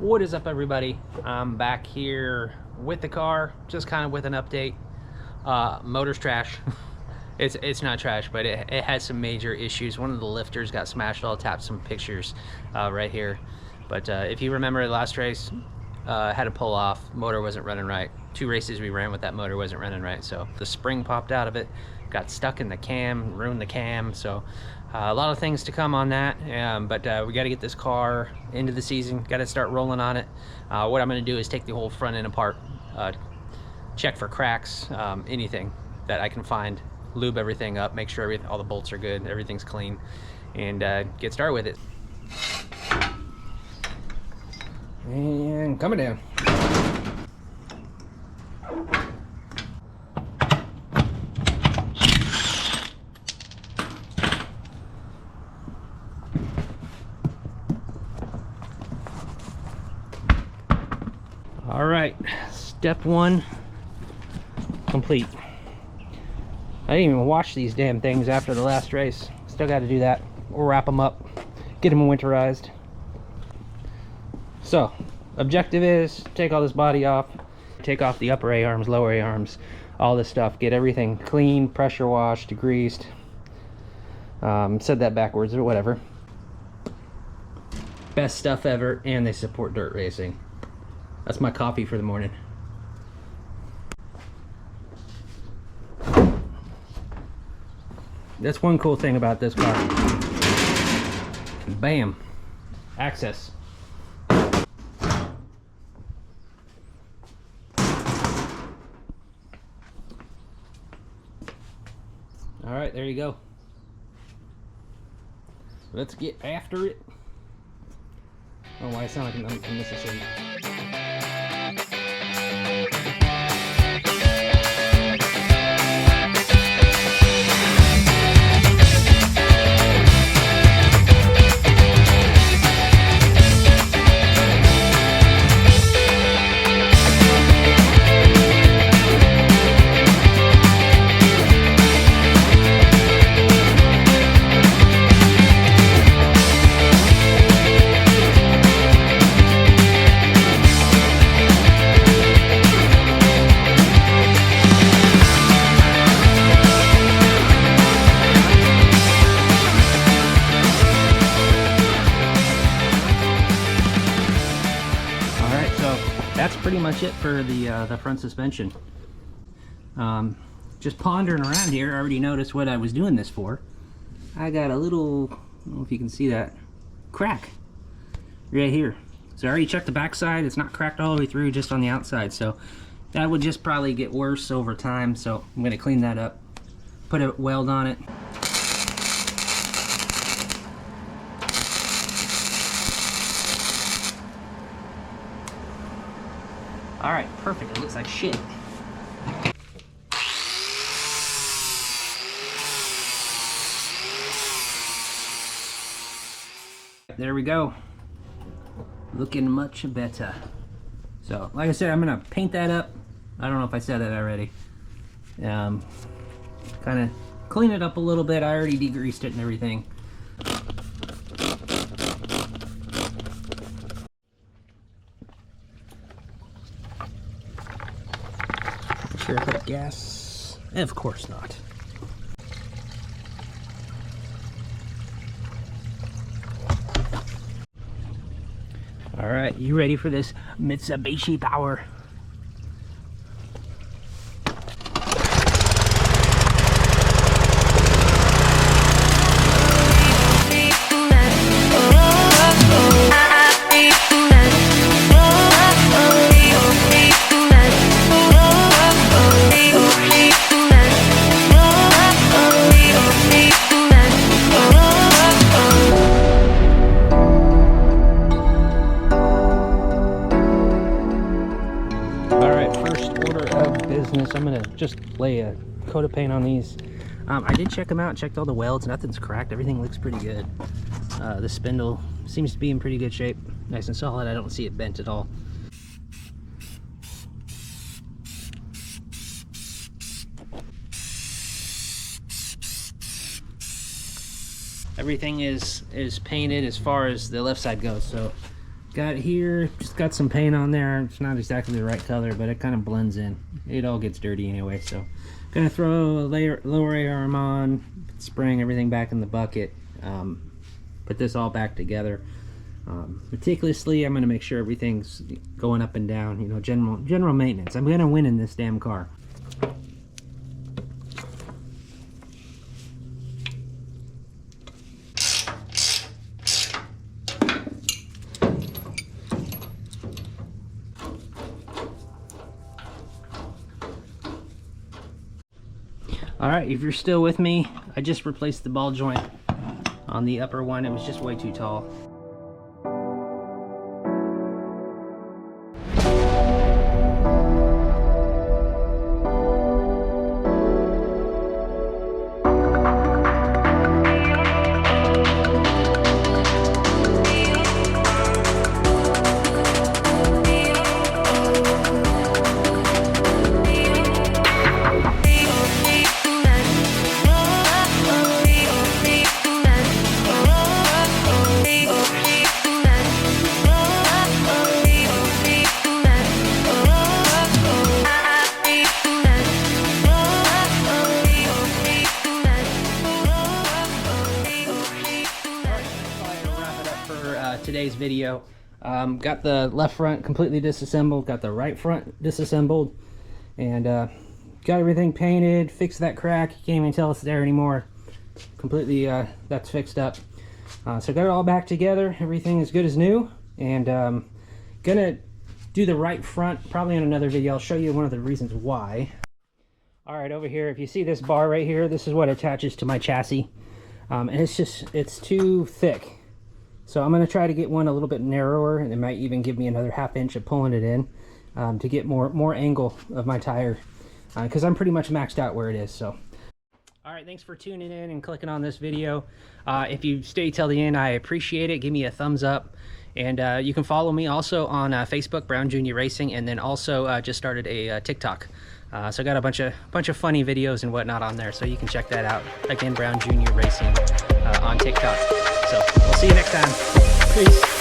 What is up, everybody? I'm back here with the car, just kind of with an update. Motor's trash. It's not trash, but it has some major issues. One of the lifters got smashed. I'll tap some pictures right here. But if you remember the last race, had to pull off. Motor wasn't running right. 2 races we ran with that motor wasn't running right. So the spring popped out of it, got stuck in the cam, ruined the cam. So a lot of things to come on that. But we got to get this car into the season. Got to start rolling on it. What I'm going to do is take the whole front end apart, check for cracks, anything that I can find, lube everything up, make sure all the bolts are good, everything's clean, and get started with it. And coming down. All right, step 1 complete. I didn't even wash these damn things after the last race. Still got to do that. We'll wrap them up, get them winterized. So, objective is take all this body off, take off the upper A-arms, lower A-arms, all this stuff, get everything clean, pressure washed, degreased. Said that backwards, but whatever. Best stuff ever, and they support dirt racing. That's my coffee for the morning. That's one cool thing about this car. Bam. Access. All right, there you go. Let's get after it. Oh, why I sound like I'm Mississippi. That's pretty much it for the front suspension. Just pondering around here, I already noticed what I was doing this for. I got a little, I don't know if you can see that, crack right here. So I already checked the backside. It's not cracked all the way through, just on the outside. So that would just probably get worse over time. So I'm going to clean that up, put a weld on it. All right, perfect. It looks like shit. There we go. Looking much better. So, like I said, I'm gonna paint that up. I don't know if I said that already. Kind of clean it up a little bit. I already degreased it and everything. Sure, I put gas. Of course not. All right, you ready for this Mitsubishi power? I'm gonna just lay a coat of paint on these. I did check them out, checked all the welds, nothing's cracked, everything looks pretty good. The spindle seems to be in pretty good shape, nice and solid. I don't see it bent at all. Everything is painted as far as the left side goes, so got here, just got some paint on there. It's not exactly the right color, but it kind of blends in. It all gets dirty anyway, so gonna throw a lower arm on, spraying everything back in the bucket, put this all back together meticulously. I'm gonna make sure everything's going up and down, you know, general maintenance. I'm gonna win in this damn car. Alright, if you're still with me, I just replaced the ball joint on the upper one. It was just way too tall. Today's video. Got the left front completely disassembled, got the right front disassembled, and got everything painted, fixed that crack. You can't even tell it's there anymore. Completely, that's fixed up. So got it all back together. Everything is good as new, and gonna do the right front probably in another video. I'll show you one of the reasons why. Alright, over here, if you see this bar right here, this is what attaches to my chassis, and it's too thick. So I'm going to try to get one a little bit narrower, and it might even give me another ½ inch of pulling it in to get more angle of my tire, because I'm pretty much maxed out where it is. So, all right, thanks for tuning in and clicking on this video. If you stay till the end, I appreciate it. Give me a thumbs up, and you can follow me also on Facebook, Brown Jr. Racing, and then also just started a TikTok. So I got a bunch of funny videos and whatnot on there, so you can check that out. Again, Brown Jr. Racing on TikTok. So we'll see you next time. Peace.